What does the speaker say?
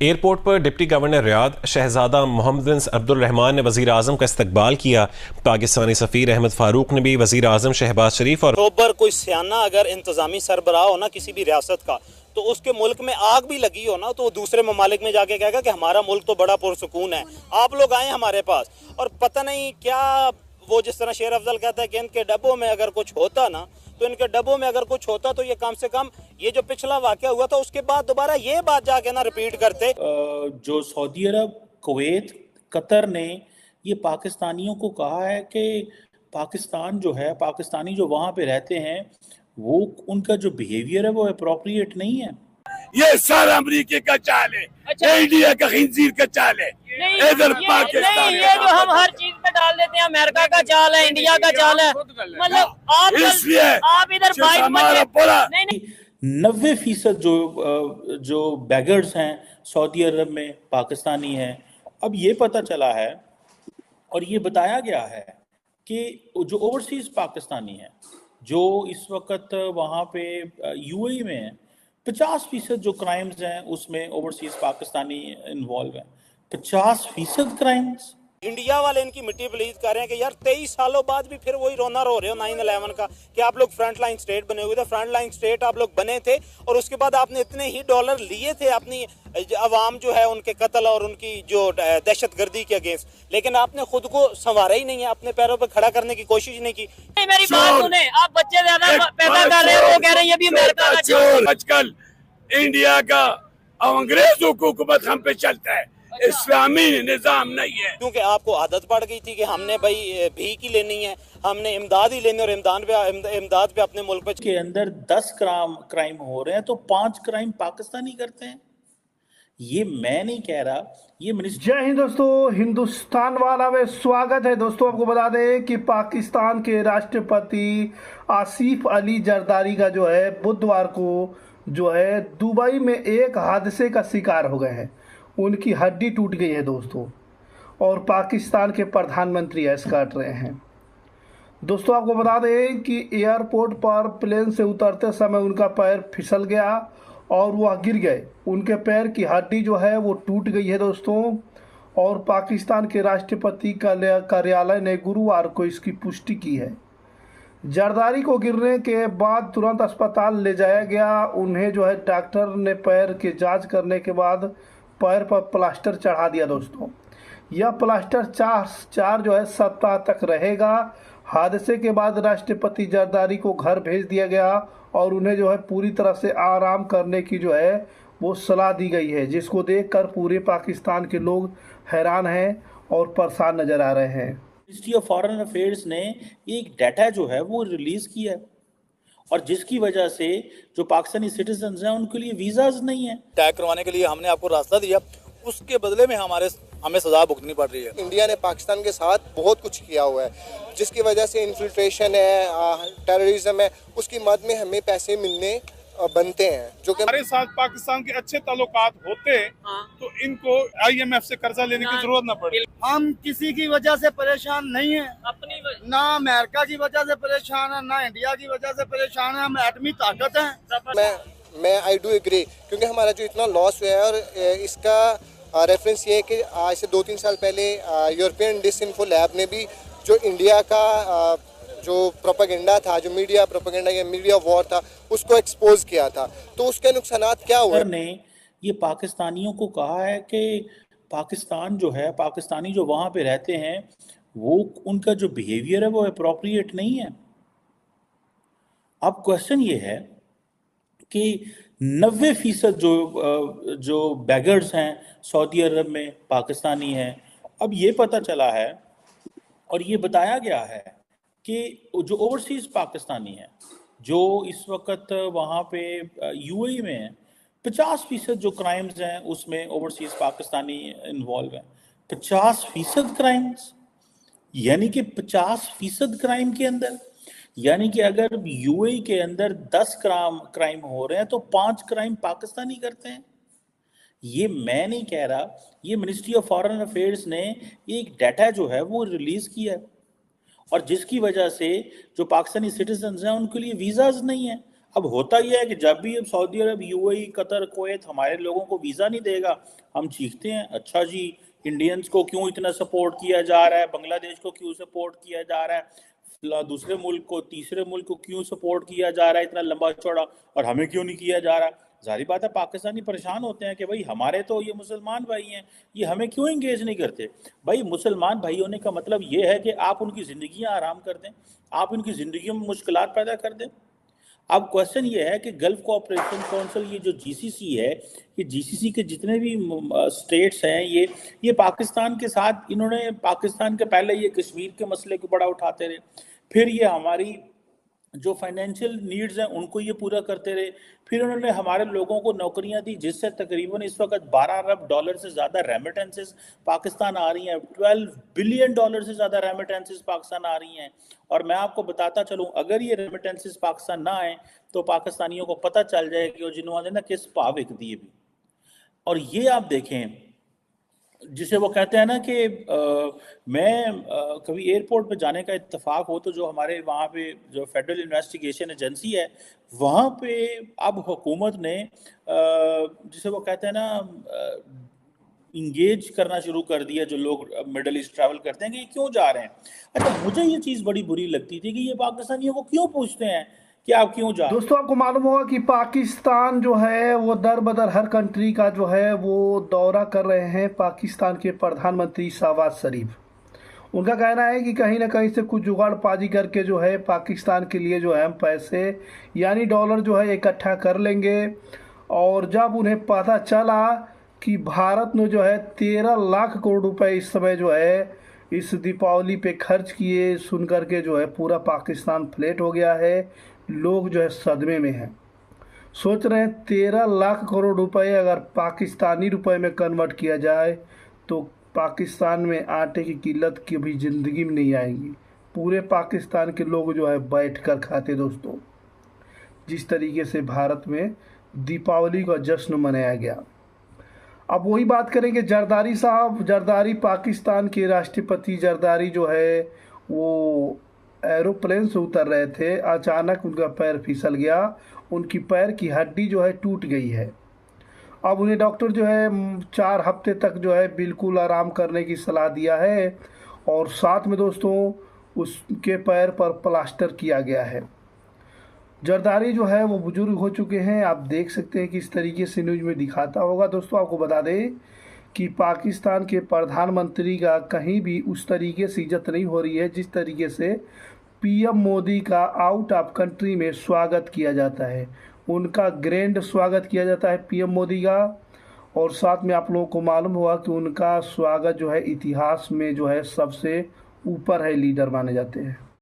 Airport पर deputy governor Riyadh शहजादा मोहम्मद बिन अब्दुल रहमान ने वज़ीर आज़म का इस्तकबाल किया। पाकिस्तानी सफ़ीर अहमद फ़ारूक ने भी वज़ीर आज़म शहबाज शरीफ और कोई सियाना अगर इंतज़ामी सरबराह हो ना किसी भी रियासत का, तो उसके मुल्क में आग भी लगी हो ना, तो दूसरे ममालिक में जाके कहेगा कि हमारा मुल्क तो बड़ा पुरसुकून है, आप लोग आए हमारे पास। और पता नहीं क्या वो जिस तरह शेर अफजल कहता है कि इनके डब्बों में अगर कुछ होता ना, तो इनके डब्बों में अगर कुछ होता तो ये कम से कम ये जो पिछला वाकया हुआ था उसके बाद दोबारा ये बात जाके ना रिपीट करते। जो सऊदी अरब, कुवैत, कतर ने ये पाकिस्तानियों को कहा है कि पाकिस्तान जो है, पाकिस्तानी जो वहाँ पे रहते हैं, वो उनका जो बिहेवियर है वो अप्रोप्रिएट नहीं है। ये सारा अमरीके का चाल है। अच्छा। इंडिया का खिंजीर का चाल है। इधर पाकिस्तान ये जो हम हर चीज पे डाल देते हैं, अमेरिका का चाल है, इंडिया का चाल है, मतलब आप इधर 90% जो बैगर्स हैं सऊदी अरब में पाकिस्तानी हैं। अब ये पता चला है और ये बताया गया है कि जो ओवरसीज पाकिस्तानी हैं जो इस वक्त वहाँ पे यूएई में हैं, 50% जो क्राइम्स हैं उसमें ओवरसीज पाकिस्तानी इन्वॉल्व हैं। 50% क्राइम्स। इंडिया वाले इनकी मिट्टी प्लीज कर रहे हैं कि यार 23 सालों बाद भी फिर वही रोना रो रहे हो 9/11 का कि आप लोग फ्रंट लाइन स्टेट बने हुए थे। फ्रंट लाइन स्टेट आप लोग बने थे और उसके बाद आपने इतने ही डॉलर लिए थे अपनी अवाम जो है उनके कत्ल और उनकी जो दहशतगर्दी के अगेंस्ट, लेकिन आपने खुद को संवारा ही नहीं है, अपने पैरों पर खड़ा करने की कोशिश नहीं की। मेरी बात सुने, आप बच्चे ज्यादा पैदा कर रहे हो, वो कह रहे हैं ये भी अमेरिका का चोर। आजकल इंडिया का अंग्रेजों की हुकूमत हम पे चलता है, इस्लामी निजाम नहीं है। क्योंकि आपको आदत पड़ गई थी कि हमने भाई भीख ही लेनी है, हमने इमदाद ही लेनी और इमदाद पे अपने मुल्क पे के अंदर 10 क्राइम हो रहे हैं तो 5 क्राइम पाकिस्तानी करते हैं। ये मैं नहीं कह रहा, ये मिनिस्टर। जय हिंद दोस्तों, हिंदुस्तान वाला में स्वागत है। दोस्तों आपको बता दें कि पाकिस्तान के राष्ट्रपति आसिफ अली जरदारी का जो है बुधवार को जो है दुबई में एक हादसे का शिकार हो गए हैं। उनकी हड्डी टूट गई है दोस्तों, और पाकिस्तान के प्रधानमंत्री ऐश काट रहे हैं। दोस्तों आपको बता दें कि एयरपोर्ट पर प्लेन से उतरते समय उनका पैर फिसल गया और वह गिर गए। उनके पैर की हड्डी जो है वो टूट गई है दोस्तों, और पाकिस्तान के राष्ट्रपति कार्यालय ने गुरुवार को इसकी पुष्टि की है। जरदारी को गिरने के बाद तुरंत अस्पताल ले जाया गया। उन्हें जो है डॉक्टर ने पैर की जांच करने के बाद पैर पर प्लास्टर चढ़ा दिया दोस्तों। यह प्लास्टर 4 जो है सप्ताह तक रहेगा। हादसे के बाद राष्ट्रपति जरदारी को घर भेज दिया गया और उन्हें जो है पूरी तरह से आराम करने की जो है वो सलाह दी गई है, जिसको देखकर पूरे पाकिस्तान के लोग हैरान हैं और परेशान नजर आ रहे हैं। मिनिस्ट्री ऑफ फॉरेन अफेयर्स ने एक डाटा जो है वो रिलीज किया है, और जिसकी वजह से जो पाकिस्तानी सिटीजन्स हैं उनके लिए वीजाज नहीं है। अटैक करवाने के लिए हमने आपको रास्ता दिया, उसके बदले में हमें सजा भुगतनी पड़ रही है। इंडिया ने पाकिस्तान के साथ बहुत कुछ किया हुआ है, जिसकी वजह से इन्फिल्ट्रेशन है, टेररिज्म है, उसकी मद में हमें पैसे मिलने बनते हैं। जो कि हमारे साथ पाकिस्तान के अच्छे ताल्लुकात होते तो इनको IMF से कर्जा लेने की जरूरत न पड़े। हम किसी की वजह से परेशान नहीं है, अपनी ना अमेरिका की वजह से परेशान है, ना इंडिया की वजह से परेशान है। हम एटमी ताकत हैं। मैं आई डू एग्री, क्योंकि हमारा जो इतना लॉस हुआ है, और इसका रेफरेंस ये है कि आज से 2-3 साल पहले यूरोपियन डिसइंफो लैब ने भी जो इंडिया का जो प्रोपेगेंडा था, जो मीडिया प्रोपेगेंडा या मीडिया वॉर था, उसको एक्सपोज किया था। तो उसके नुकसानात क्या हुए? ने ये पाकिस्तानियों को कहा है कि पाकिस्तान जो है, पाकिस्तानी जो वहाँ पे रहते हैं, वो उनका जो बिहेवियर है वो अप्रोप्रिएट नहीं है। अब क्वेश्चन ये है कि 90% जो बैगर्स हैं सऊदी अरब में पाकिस्तानी हैं। अब ये पता चला है और ये बताया गया है कि जो ओवरसीज पाकिस्तानी हैं जो इस वक्त वहाँ पे यूएई में हैं, 50% जो क्राइम्स हैं उसमें ओवरसीज पाकिस्तानी इन्वॉल्व हैं। 50% क्राइम्स, यानी कि 50% क्राइम के अंदर, यानी कि अगर यूएई के अंदर 10 क्राइम हो रहे हैं तो 5 क्राइम पाकिस्तानी करते हैं। ये मैं नहीं कह रहा, ये मिनिस्ट्री ऑफ फॉरेन अफेयर्स ने एक डाटा जो है वो रिलीज किया है, और जिसकी वजह से जो पाकिस्तानी सिटीजन्स हैं उनके लिए वीजाज नहीं है। अब होता यह है कि जब भी अब सऊदी अरब, यूएई, कतर, कुवैत हमारे लोगों को वीज़ा नहीं देगा, हम चीखते हैं, अच्छा जी इंडियंस को क्यों इतना सपोर्ट किया जा रहा है, बांग्लादेश को क्यों सपोर्ट किया जा रहा है, दूसरे मुल्क को, तीसरे मुल्क को क्यों सपोर्ट किया जा रहा है इतना लंबा चौड़ा, और हमें क्यों नहीं किया जा रहा। जाहिर बात है पाकिस्तानी परेशान होते हैं कि भाई हमारे तो ये मुसलमान भाई हैं, ये हमें क्यों इंगेज नहीं करते। भाई मुसलमान भाई होने का मतलब ये है कि आप उनकी ज़िंदगियां आराम कर दें, आप उनकी ज़िंदगियों में मुश्किलात पैदा कर दें। अब क्वेश्चन ये है कि गल्फ कोऑपरेशन काउंसिल, ये जो जीसीसी है, ये जीसीसी के जितने भी स्टेट्स हैं, ये पाकिस्तान के साथ, इन्होंने पाकिस्तान के पहले ये कश्मीर के मसले को बड़ा उठाते रहे, फिर ये हमारी जो फाइनेंशियल नीड्स हैं उनको ये पूरा करते रहे, फिर उन्होंने हमारे लोगों को नौकरियां दी, जिससे तकरीबन इस वक्त 12 अरब डॉलर से ज़्यादा रेमिटेंसेस पाकिस्तान आ रही हैं, 12 बिलियन डॉलर से ज़्यादा रेमिटेंसेस पाकिस्तान आ रही हैं। और मैं आपको बताता चलूं, अगर ये रेमिटेंसेस पाकिस्तान ना आए तो पाकिस्तानियों को पता चल जाए कि वो जिन्होंने ना किस भाव विक दिए भी। और ये आप देखें, जिसे वो कहते हैं ना कि मैं कभी एयरपोर्ट पे जाने का इत्तेफाक हो तो जो हमारे वहाँ पे जो फेडरल इन्वेस्टिगेशन एजेंसी है, वहाँ पे अब हुकूमत ने जिसे वो कहते हैं ना इंगेज करना शुरू कर दिया जो लोग मिडल ईस्ट ट्रैवल करते हैं कि ये क्यों जा रहे हैं। अच्छा, मुझे ये चीज़ बड़ी बुरी लगती थी कि ये पाकिस्तानियों को क्यों पूछते हैं कि आप क्यों जा। दोस्तों आपको मालूम होगा कि पाकिस्तान जो है वो दर बदर हर कंट्री का जो है वो दौरा कर रहे हैं पाकिस्तान के प्रधानमंत्री शहबाज शरीफ। उनका कहना है कि कहीं ना कहीं से कुछ जुगाड़बाजी करके जो है पाकिस्तान के लिए जो है हम पैसे यानी डॉलर जो है इकट्ठा कर लेंगे। और जब उन्हें पता चला कि भारत ने जो है 13 लाख करोड़ रुपए इस समय जो है इस दीपावली पे खर्च किए, सुन करके जो है पूरा पाकिस्तान फ्लैट हो गया है। लोग जो है सदमे में हैं, सोच रहे हैं 13 लाख करोड़ रुपए अगर पाकिस्तानी रुपए में कन्वर्ट किया जाए तो पाकिस्तान में आटे की किल्लत की भी ज़िंदगी में नहीं आएगी। पूरे पाकिस्तान के लोग जो है बैठ कर खाते। दोस्तों जिस तरीके से भारत में दीपावली का जश्न मनाया गया। अब वही बात करेंगे जरदारी साहब। जरदारी पाकिस्तान के राष्ट्रपति जरदारी जो है वो एरोप्लेन से उतर रहे थे, अचानक उनका पैर फिसल गया, उनकी पैर की हड्डी जो है टूट गई है। अब उन्हें डॉक्टर जो है 4 हफ्ते तक जो है बिल्कुल आराम करने की सलाह दिया है और साथ में दोस्तों उसके पैर पर प्लास्टर किया गया है। जरदारी जो है वो बुजुर्ग हो चुके हैं, आप देख सकते हैं कि इस तरीके से न्यूज़ में दिखाता होगा। दोस्तों आपको बता दें कि पाकिस्तान के प्रधानमंत्री का कहीं भी उस तरीके से इज्जत नहीं हो रही है जिस तरीके से पीएम मोदी का आउट ऑफ कंट्री में स्वागत किया जाता है। उनका ग्रैंड स्वागत किया जाता है पीएम मोदी का, और साथ में आप लोगों को मालूम हुआ कि उनका स्वागत जो है इतिहास में जो है सबसे ऊपर है, लीडर माने जाते हैं।